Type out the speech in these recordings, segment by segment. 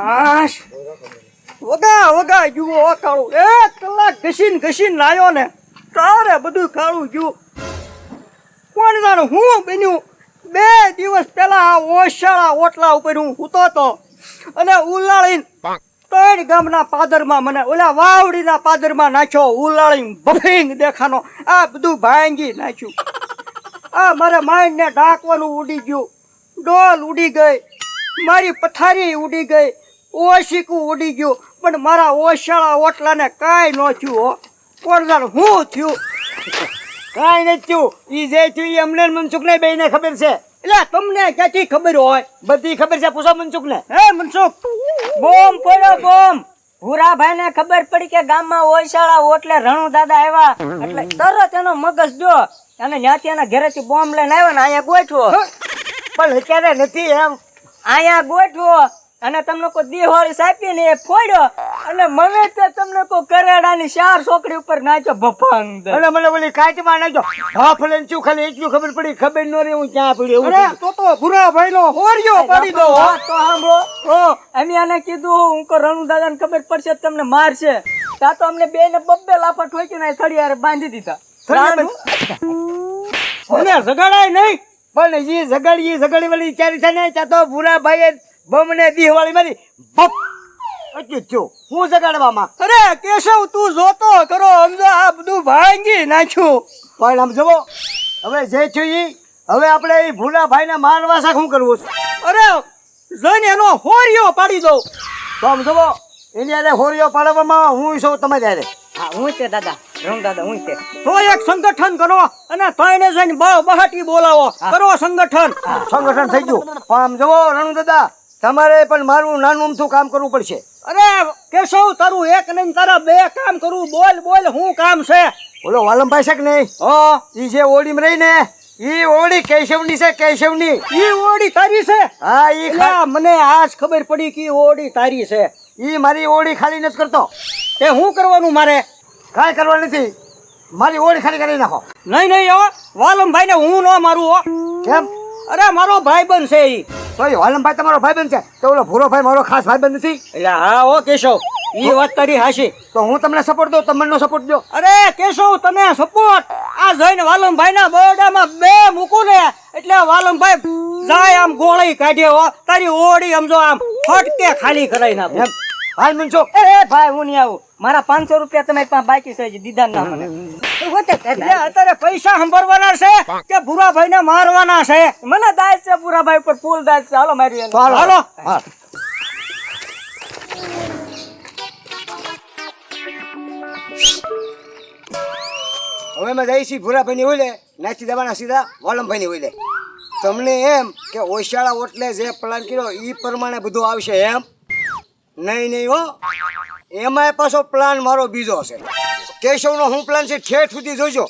આશ વગા જુઓ કાળું 1 કલાક ઘસીને લાયો ને તારે બધું કાળું ગયું. કોણ જાણે હું બન્યું. 2 દિવસ પહેલા આ ઓશાળા ઓટલા ઉપર હું સૂતો તો અને ઉલાળીને 3 ગામના પાદરમાં મને ઓલા વાવડીના પાદરમાં નાખ્યો. ઉલાળીને બફીંગ દેખાનો આ બધું ભાંગી નાખ્યું. આ મારા માઇન્ડને ઢાંકવાનું ઉડી ગયું. ડોલ ઉડી ગઈ, મારી પથારી ઉડી ગઈ, ઓશીકું ઉડી ગયું, પણ મારા ઓશાળા ઓટલાને કાંઈ ન થયું. હો કોણ જાણે હું થયું. કાંઈ નથી થયું. ઈ જે થયું ઈ અમને મનસુખને બેયને ખબર છે. એટલે તમને ક્યાંથી ખબર હોય? બધી ખબર છે, પૂછો મનસુખને. હે મનસુખ, બોમ પડ્યો બોમ. ભૂરાભાઈ ને ખબર પડી કે ગામમાં ઓયશાળા ઓટલે રણુ દાદા આવ્યા એટલે તરત એનો મગજ જો અને ત્યાંથી એના ઘરેથી બોમ્બ લઈને આવ્યો ને અહીંયા ગોઠવો. પણ અત્યારે નથી એમ. અહીંયા ગોઠવો અને તમને કોઈ દિવાળી સાપી ને એ ફોડ્યો અને મને તે તમને કોઈ કરેડાની 4 છોકરી ઉપર નાખ્યો ભફંગ. અને મને બોલી કાચમાં નાખ્યો. હાફ લઈને શું ખાલી એટલું ખબર પડી, ખબર ન રહી હું ક્યાં પડ્યો. અરે તો ભૂરાભાઈનો હોરિયો પાડી દો. વાત તો સાંભળો. અમે એને કીધું હું કો રણુ દાદાને ખબર પડશે તો તમને મારશે. ત્યાં તો અમને બેને બબ્બે લાફા ઠોકીને થડી હારે બાંધી દીધા. મને જગાડાય નહીં. પણ જે ઝઘડી વાળી ચારી છે ને ત્યાં તો ભૂરાભાઈએ બમને દિવાળી મારી બપ એટલું થયું. હું જગાડવામાં. અરે કેશવ તું જોતો કરો સમજો આ બધું ભાંગી નાખ્યું. પણ આમ જુઓ હવે જે થયું ઈ હવે આપણે એ ભૂરાભાઈને મારવા શા શું કરવું છે? અરે જઈને એનો હોરિયો પાડી દઉં. તો આમ જુઓ એની હારે હોરીઓ પાડવામાં હું છું તમારી હારે. હા હું છે દાદા, રણુ દાદા હું છે. તો એક સંગઠન કરો અને તઈને જઈને બહાટી બોલાવો. કરો સંગઠન. સંગઠન થઈ ગયું. પણ આમ જુઓ રણુ દાદા તમારે પણ મારું નાનું અમથું કામ કરવું પડશે. અરે કેશવ તારું એક નહીં તારા 2 કામ કરવું. બોલ હું કામ છે? બોલો વાલમભાઈ છે કે નહીં? હા ઈ જે ઓડીમાં રહી ને ઈ ઓડી કેશવની છે. કેશવની ઈ ઓડી તારી છે? હા ઈ એટલે મને આજ ખબર પડી કે ઈ ઓડી તારી છે. ઈ મારી ઓડી ખાલી નથી કરતો. તે હું કરવાનું મારે? કાંઈ કરવા નથી. મારી ઓડી ખાલી કરી નાખો. નહીં હો વાલમભાઈ ને હું ન મારું હો. કેમ? અરે મારો ભાઈબંધ છે ઈ. તો ઈ વાલમભાઈ તમારો ભાઈબંધ છે તો ઓલો ભૂરોભાઈ મારો ખાસ ભાઈબંધ નથી? એટલે હા હો કેશવ, ઈ વાત તારી હાશી. તો હું તમને સપોર્ટ દઉં, તમે મને સપોર્ટ દો. અરે કેશવ તને સપોર્ટ આ જઈને વાલમભાઈ ના બરડામાં 2 મૂકું ને એટલે વાલમભાઈ જાય આમ ગોળી કાઢે હો. તારી ઓડી સમજો આમ ફટકે ખાલી કરાઈ નાખો. એમ હાલ મનસુખ. એ ભાઈ હું નહીં આવું. મારા 500 રૂપિયા તમારી પાસે બાકી છે હજી દીધા ના મને. એટલે અત્યારે પૈસા સંભળવાના છે કે ભૂરાભાઈ ને મારવાના છે? મને દાજ છે ભૂરાભાઈ ઉપર ફૂલ દાજ છે. હાલો મારી એને. હાલો. હા હવે અમે જઈ છીએ ભૂરાભાઈની ઓલે નાચી દેવાના સીધા વાલમભાઈની ઓલે. તમને એમ કે ઓશાળા ઓટલે જે પ્લાન કર્યો એ પ્રમાણે બધું આવશે એમ? નહીં હો. એમાંય પાછો પ્લાન મારો બીજો છે. કેશવનો શું પ્લાન છે ઠેઠ સુધી જોજો.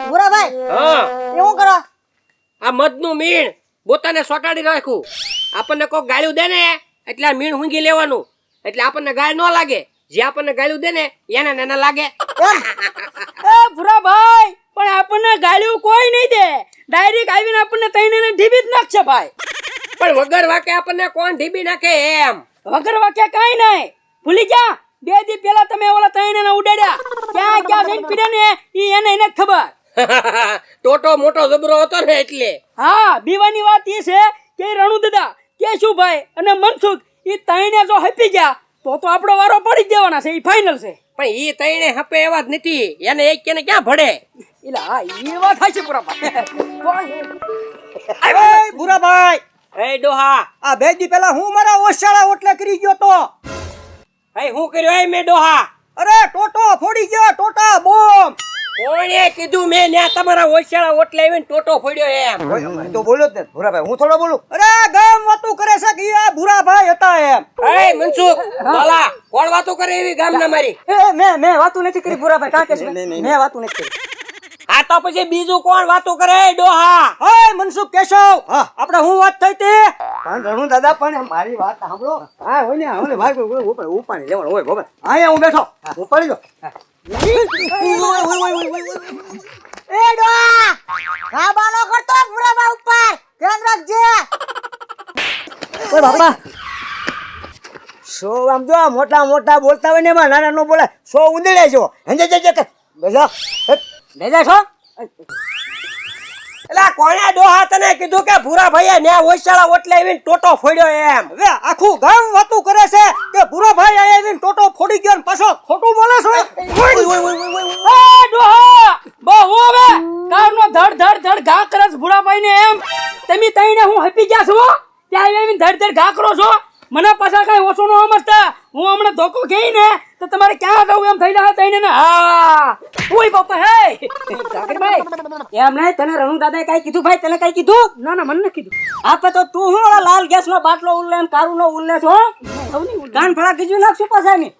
ભૂરાભાઈ હા એવું કરો. આ મધનું મીણ પોતાને સોટાડી રાખવું. આપણને કોઈ ગાળ્યું દે ને એટલે આ મીણ ઊંઘી લેવાનું એટલે આપણને ગાળ ન લાગે. જે આપણને ગાળ્યું દે ને એને નાના લાગે. એ ભૂરાભાઈ પણ આપણને ગાળ્યું કોઈ નહીં દે. ડાયરેક્ટ આવીને આપણને તઈને ઢીબી જ નાખશે ભાઈ. પણ વગર વાકે આપણને કોણ ઢીબી નાખે એમ? વગર વાક્યા કાઈ નહીં. ભૂલી જા 2 દી પહેલા તમે ઓલા તઈને ઉડાડ્યા. ક્યાં જઈને પીડ્યા ને ઈ એને જ ખબર. ટોટો મોટો જબરો હતો ને એટલે. હા બીવાની વાત એ છે કે રણુ દાદા કેશુભાઈ અને મનસુખ ઈ તઈને જો હપી ગયા તો આપણો વારો પડી જ દેવાના છે. ઈ ફાઇનલ છે. પણ ઈ તઈને હપે એવા જ નથી. એને એક કેને ક્યાં ભડે. એટલે હા ઈ વાત થાય છે ભૂરાભાઈ. એ ભૂરાભાઈ એ ડોહા આ 2 દી પહેલા હું મારા ઓશાળા ઓટલે કરી ગયો તો. એ હું કર્યો એ મે ડોહા? અરે ટોટો ફોડી ગયો. ટોટા બોમ્બ. કોણે કીધું મેં ન્યા તમારા ઓછાળા ઓટલે આવીને ટોટો ફોડ્યો એમ? તો બોલો જ ને ભૂરાભાઈ, હું થોડો બોલું? અરે ગામ વાતું કરે છે કે આ ભૂરાભાઈ હતા એમ. એ મનસુખ બોલા કોણ વાતો કરે એવી ગામના મારી? એ મેં વાતું નથી કરી ભૂરાભાઈ. કાં કે છે મેં વાતું નથી કરી. આ તો પછી બીજું કોણ વાતો કરે ડોહા? હે મનસુખ કેશવ આપણે હું વાત થઈ તે? પણ રણુ દાદા પણ મારી વાત સાંભળો. હા હોય ને હવે ભાઈ ઉપાડી લેવાનું હોય બાબા. અહીંયા હું બેઠો ઉપાડી દો. એ ડોહા ગાબાનો કરતો ભૂરાભાઈ ઉપર ધ્યાન રાખજે. બાપા સો આમ જો મોટા મોટા બોલતા હોય ને એમાં નાના નો બોલાય. સો ઉંદડે જો હંજે જજે કર બેજા લેજા છો એલા કોણે ડોહા તને કીધું કે ભૂરા ભાઈએ ન્યા ઓછાળા ઓટલે આવીને ટોટો ફોડ્યો એમ? હવે આખું ગામ વાતું કરે છે કે પૂરો ભાઈ આવીને ટોટો ફોડી ગયો ને પાછો ખોટું બોલે છો. આ ડોહા બહુ હવે કારનો ધડ ધડ ધડ ઘા કરસ ભૂરાભાઈ ને એમ તમે તઈને હું હપી ગયા છો ત્યાં આવીને ધડ ધડ ઘા કરો છો મને પાછા કઈ ઓછો ન સમજતા હું હમણાં ધોકો ગઈ ને તો તમારે ક્યાં જવું એમ થઈ જાય તઈને ને હા ઓય બાપા હે જાગીરભાઈ એમ નહીં તને રણુ દાદાએ કઈ કીધું ભાઈ તને કઈ કીધું ના ના મને ન કીધું આપે તો તું હું ઓલા લાલ ગેસ નો બાટલો ઉલ્લે ને કારું નો ઉલ્લે છો કાન ફળા કીધું નાખશું પાછા ની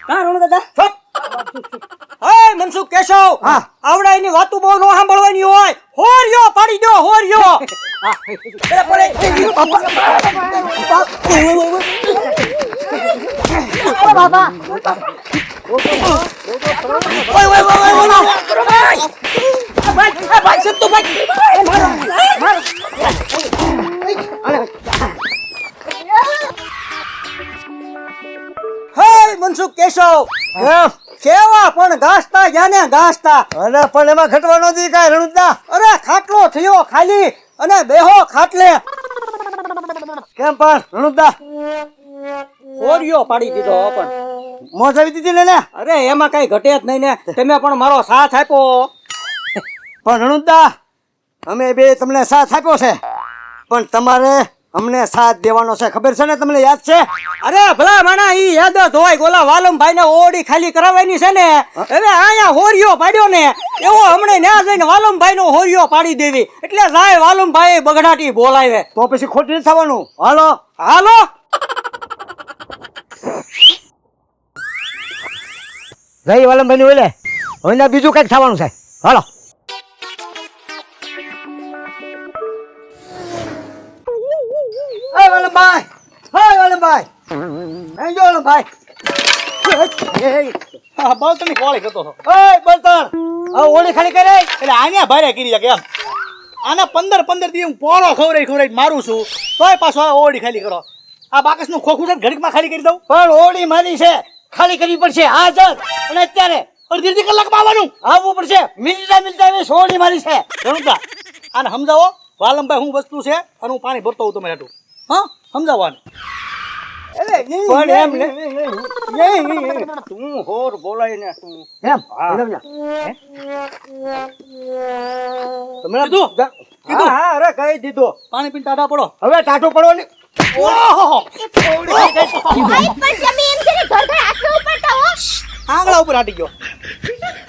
કાં રણુ દાદા હે મનસુખ કેશવ આવડા એની વાતું બહુ ન સાંભળવાની હોય. હોરિયો પાડી દો હોરિયો. હે મનસુખ કેશવ કેવા પણ ઘાસતા જાને ઘાસતા. અરે પણ એમાં ઘટવાનો દી કાંઈ રણુદા. અરે ખાટલો થયો ખાલી અને બેહો ખાટલે. કેમ પણ રણુદા હોરિયો પાડી દીધો પણ. મોજ આવી દીધી ને ને. અરે એમાં કઈ ઘટે જ નહીં ને. તમે પણ મારો સાથ આપ્યો. પણ રણુદા અમે બે તમને સાથ આપ્યો છે પણ તમારે અમને સાથ દેવાનો છે ખબર છે ને તમને યાદ છે? અરે ભલા માણા ઈ યાદ જ હોય. ગોલા વાલમભાઈ ને ઓડી ખાલી કરાવવાની છે ને હવે અહીંયા હોરિયો પાડ્યો ને એવો હમણે ન્યા જઈને વાલમભાઈ નો હોરિયો પાડી દેવી એટલે જાય વાલમભાઈ બગડાટી બોલાવે. તો પછી ખોટી નથી થવાનું. હાલો હાલો જઈ વાલમભાઈ ની ઓલે હવે બીજું કઈક થવાનું છે. હાલો વાલમભાઈ વાલમભાઈ અહીં જો વાલમભાઈ. હા બળતણની કોળી કરતો હતો ઓય બળતણ આ ઓળી ખાલી કરે એટલે આને ભારે કરી શકે એમ આને 15 દી હું પોળો ખવડાવી મારું છું તોય પાછો આ ઓળી ખાલી કરો. આ બાકસનું ખોખું છે ઘડીકમાં ખાલી કરી દઉં. પણ ઓળી મારી છે ખાલી કરવી પડશે આ જ અને અત્યારે અડધી કલાકમાં આવવાનું આવવું પડશે. મિલતા ઓળી મારી છે. રણુદા આને સમજાવો વાલમભાઈ શું વસ્તુ છે અને હું પાણી ભરતો હોઉં તમે હાટું. હા સમજાવો આને. પણ એમ ને તું હોર બોલાય ને તું એમ સમજા. તમે કીધું કીધું હા અરે કહી દીધું. પાણી પીને ટાટા પડો. હવે ટાટો પડો ને. ઓહો ભાઈ પણ તમે એમ છે ને ઘર ઘર આટલો ઉપડતા હો. આંગળા ઉપર હાટી ગયો.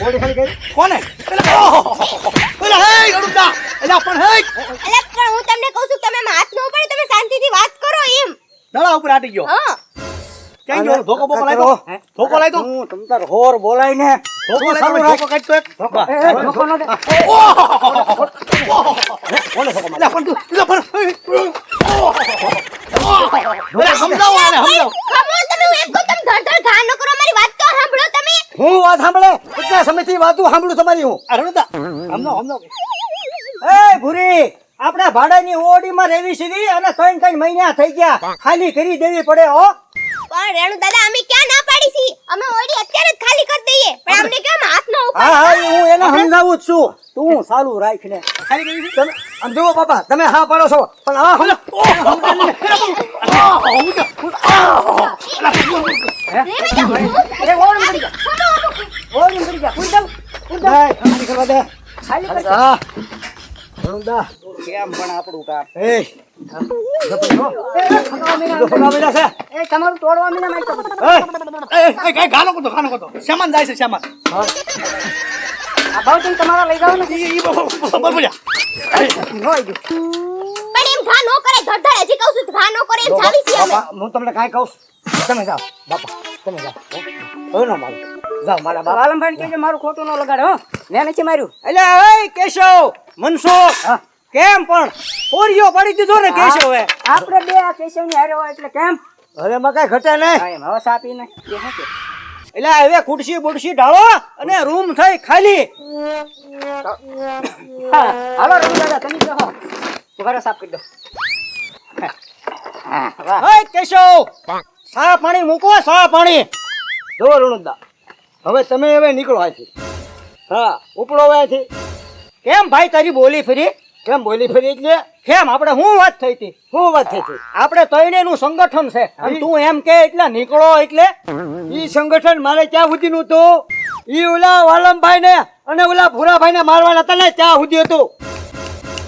ઓળી ખાલી કરી કોને એટલે હે રણુદા એટલે પણ હે અલે પણ હું તમને કહું છું તમે એમ હાથ ન ઉપાડો તમે શાંતિથી વાત કરો એમ. નળા ઉપર હાટી ગયો. હા ક્યાં ગયો ધોકો બોકો લાગ્યો ધોકો લાગ્યો હું તમ તાર હોર બોલાય ને ધોકો લાગ્યો ધોકો કાઢતો એક બા. ધોકો ન દે. એટલે પણ તું એટલે સમજાવો આને સમજાવો. કમોન તમે હું એક કહું તમે ધડ ધડ ઘા ન કરો મારી વાત તો સાંભળો તમે. હું વાત સાંભળે કેટલા સમયથી વાતું સાંભળું તમારી હું. આ રણુદા સમજાવો. એ ભૂરી આપણે ભાડાની ઓડીમાં રહેવી સીધી અને 3 મહિના થઈ ગયા ખાલી કરી દેવી પડે હો. પણ રેણુ દાદા અમે ક્યાં ના પાડી છી અમે ઓડી અત્યારે જ ખાલી કરી દઈએ પણ અમને કેમ હાથ ન હા ઉપાડો. હા હું એને સમજાવું જ છું. તું ચાલુ રાખ ને. ખાલી કરી દીધી? તમે આમ જુઓ બાપા તમે હા પાડો છો પણ આ રેવા જાઓ. એ ઓડી કરી જા. ઓડી કરી જા. કુંડલ ખાલી કરવા દે. ખાલી કરી હા રણુદા કેમ પણ આપણું કામ. એ એ તમારું તોડવા મીને મારતો બધું. એ ગાનો કરતો સામાન જાય છે સામાન. આ બાઉચીને તમારા લઈ જાવ ને ઈ બોલ્યા પણ એમ ઘા ન કરે ધડ ધડ હજી કહું છું ઘા ન કરે એમ ચાલી છી અમે. બાપા હું તમને કાંઈ કહું તમે જાઓ બાપા તમે જાઓ હવે ના મારું જાઓ મારા બાપા. વાલમભાઈ કહેજો મારું ખોટું ન લગાડે હો મેં નથી માર્યું. એટલે એ કેશવ મનસુખ કેમ પણ ઓરિયો પાડી દીધો ને કેશવ હવે. આપણે બે આ કેશવની હારે હોય એટલે કેમ હવે એમાં કાંઈ ઘટે નહીં. હા એમ હવે સાપીને એ શું કે એટલે હવે ખુરશી બુરશી ઢાળો અને રૂમ થઈ ખાલી. હા હાલો રણુ દાદા તમે કહો ઘરે સાફ કરી દો. હે કેશવ સા પાણી મૂકો સા પાણી. જો રણુદા, હવે તમે હવે નીકળો અહીંથી. હા, ઉપડો હવે અહીંથી. કેમ ભાઈ તારી બોલી ફરી? કેમ બોલી ફરી એટલે? કેમ આપણે શું વાત થઈ હતી? શું વાત થઈ હતી? આપણે ત્રણેયનું સંગઠન છે અને તું એમ કે એટલે નીકળો એટલે ઈ સંગઠન મારે ક્યાં સુધીનું હતું? ઈ ઓલા વાલમભાઈ ને અને ઓલા ભૂરાભાઈ ને મારવાના હતા ને ત્યાં સુધી હતું.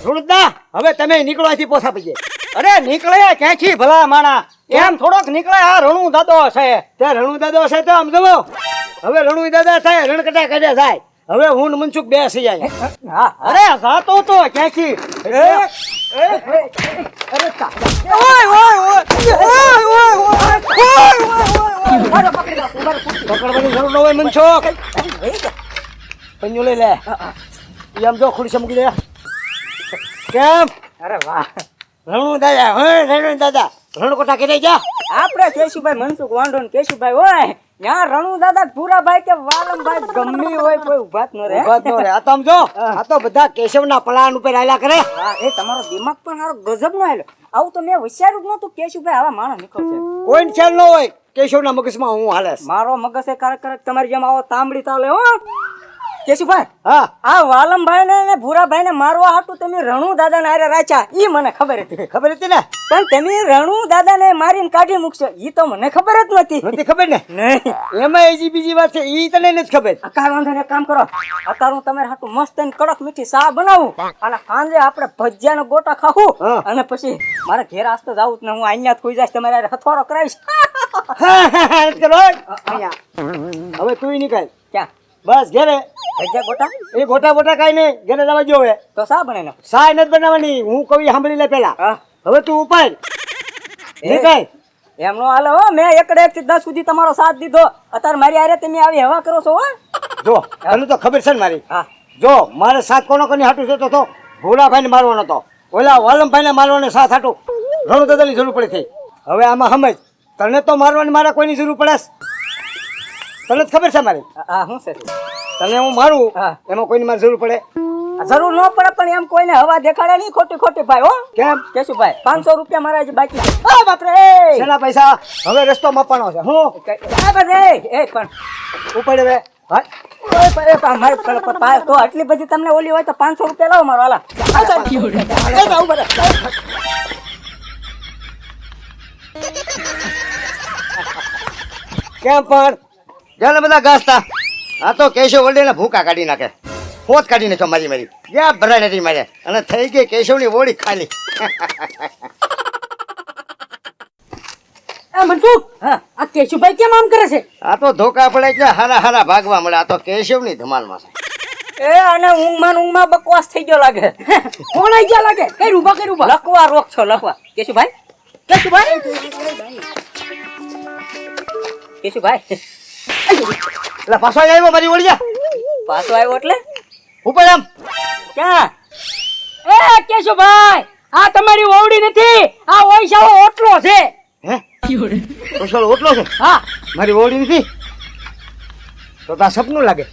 રણુદા, હવે તમે નીકળો અહીંથી પોસા પીજે. અરે નીકળે ક્યાંથી ભલા માણા? એમ થોડોક નીકળે. આ રણુ દાદો છે. ત્યાં રણુ દાદા છે તો આમ જવો. હવે રણુ દાદા થાય, રણકટા કાઢ્યા થાય. હવે હું ને મનસુખ બે થઈ જાય. હા અરે જાતો તો ક્યાંથી? અરે તા. ઓય ઓય ઓય ઓય ઓય પકડવાની જરૂર ન હોય મનસુખ. પંજો લઈ લે. ઈ આમ જો ખુરશી મૂકી દે. કેમ? અરે વાહ. રણુ દાદા, રણુ દાદા, રણકોટા કરી જા. આપણે કેશુભાઈ મનસુખ વાંઢો ને કેશુભાઈ હોય ત્યાં રણુ દાદા ભૂરાભાઈ કે વાલમભાઈ ગમે હોય કોઈ ઉભા જ ન રહે. ઉભા જ ન રહે. આ તો આમ જો, આ તો બધા કેશવના પ્લાન ઉપર આયલા કરે. હા, એ તમારો દિમાગ પણ સારો ગજબ નો આવેલો. આવું તો મેં વિચાર્યું જ નતું કેશુભાઈ આવા માણસ નીકળશે. કોઈ ખ્યાલ ન હોય કેશવના મગજમાં હું હાલે છે. મારો મગજ એ કરે તમારી જેમ આવો તાંબડી તાલે હો કેશુભાઈ. હા, આ વાલમભાઈ ને ભૂરાભાઈ ને મારવા હાટું તમે રણુ દાદા ને આરે રાખ્યા ઈ મને ખબર હતી. ખબર હતી ને? પણ તમે રણુ દાદા ને મારીને કાઢી મૂકશો ઈ તો મને ખબર જ નથી. નથી ખબર ને? નહીં. એમાં એજી બીજી વાત છે, ઈ તને નથી ખબર. અકાર વાંધો ને એક કામ કરો. અત્યારે હું તમારે હાટું મસ્ત અને કડક મીઠી ચા બનાવું અને સાંજે આપણે ભજીયાના ગોટા ખાવું હા. અને પછી મારે ઘેર આસ્તો જાવું જ ને હું અહીંયા જ ખોઈ જઈશ તમારે હારે હથવારો કરાવીશ. નથી કરો. અહીંયા. હવે તું નીકળ. ક્યાં બસ ઘેરે. ભજીયા ગોટા એ ગોટા બોટા કાઈ નહીં, ઘેરે જવા જો. હવે તો શા બને ને? સાય નથી બનાવવાની, હું કવિ સાંભળી લે પેલા. હા. હવે તું ઉપાડ. નીકળ. એમ નો હાલે હો. મેં 1 થી 10 સુધી તમારો સાથ દીધો. અત્યારે મારી હારે તમે આવી હવા કરો છો હો. જો તને તો ખબર છે ને મારી. હા. જો મારે સાથ કોનો કોની હાટું છે તો ભોલાભાઈ ને મારવાનો હતો, ઓલા વાલમભાઈ ને મારવાનો સાથ હાટું રણુ દાદાની જરૂર પડી થઈ. હવે આમાં સમજ, તને તો મારવાની મારા કોઈની જરૂર પડે છે? તને જ ખબર છે મારી. હા હું છે તને હું મારું હા. એમાં કોઈની મારી જરૂર પડે? જરૂર ન પડે પણ એમ કોઈને હવા દેખાડે નહીં ખોટી ખોટી ભાઈ હો. કેમ? કેશુભાઈ 500 રૂપિયા મારા હજી બાકી છે. આ બાપરે શેના પૈસા? હવે રસ્તો માપવાનો છે. હું આ બાપરે એ પણ ઉપાડ હવે. હા, ઓય પણ મારે તો આટલી બધી તમને ઓલી હોય તો 500 રૂપિયા લાવો મારો હાલા. કેમ પણ જાને બધા ઘાસતા. આ તો કેશવ વડે ભૂકા કાઢી નાખે, પોત કાઢી નાખો મારી મારી. જ્યાં ભરાય નથી મારે, અને થઈ ગઈ કેશવની ઓળી ખાલી. એ મનસુખ, હા. આ કેશુભાઈ કેમ આમ કરે છે? આ તો ધોકા પડે એટલે હારા હારા ભાગવા મળે. આ તો કેશવની ધમાલમાં છે. એ અને ઊંઘમાં બકવાસ થઈ ગયો લાગે. કોણ આઈ ગયા લાગે? કઈ રૂબા કઈ રૂબા? લખવા રોક છો લખવા. કેશુભાઈ કેશુભાઈ કેશુભાઈ એટલે પાછો આવ્યો મારી ઓળિયા. પાછો આવ્યો એટલે ઉપર આમ. ક્યાં? એ કેશુભાઈ, આ તમારી ઓવડી નથી, આ ઓઈશાળો ઓટલો છે. હે? ઓછળ ઓટલો છે? હા. મારી ઓળી નથી તો તા સપનું લાગે.